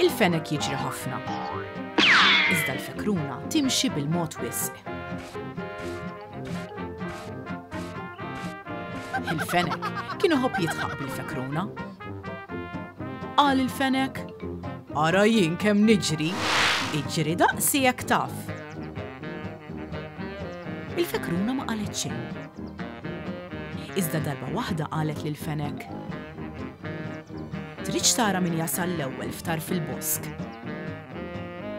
الفنك يجري ħafna, iżda l-fekruna timxi bil-mod wisq. Il-fenek kien iħobb jitħaq bil-fekruna. Qal il-fenek: "Ara jien kemm niġri, iġri daqsi jekk taf." Il-fekruna ma qalet xejn. Iżda darba waħda qalet lill-fenek: "Tridx tara min jasal l-ewwel ftar fil-bosk?"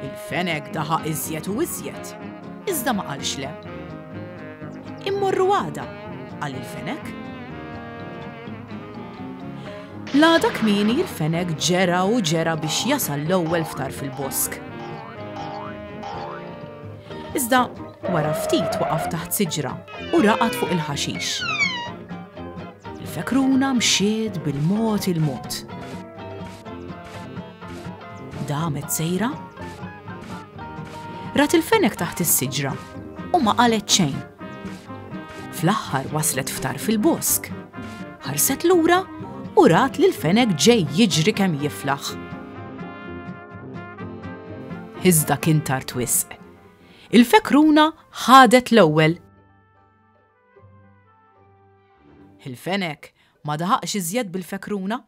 Il-fenek daħaq iżjed u iżjed, iżda ma qalx le. "Immorru għada," qal il-fenek. L-għada kmieni il-fenek ġera u ġera biex jasal l-ewwel ftar fil-bosk. Iżda wara ftit waqaf taħt siġra u raqad fuq il-ħaxix. Il-fekruna mxiet bil-mod il-mod. Damet sejra, rat il-fenek taħt is-siġra u ma qalet xejn. Fl-aħħar waslet ftar fil-bosk. Ħarset lura u rat li l-fenek ġej jiġri kemm jiflaħ. Iżda kien tard wisq. Il-fekruna ħadet l-ewwel. Il-fenek ma daħaqx iżjed bil-fekruna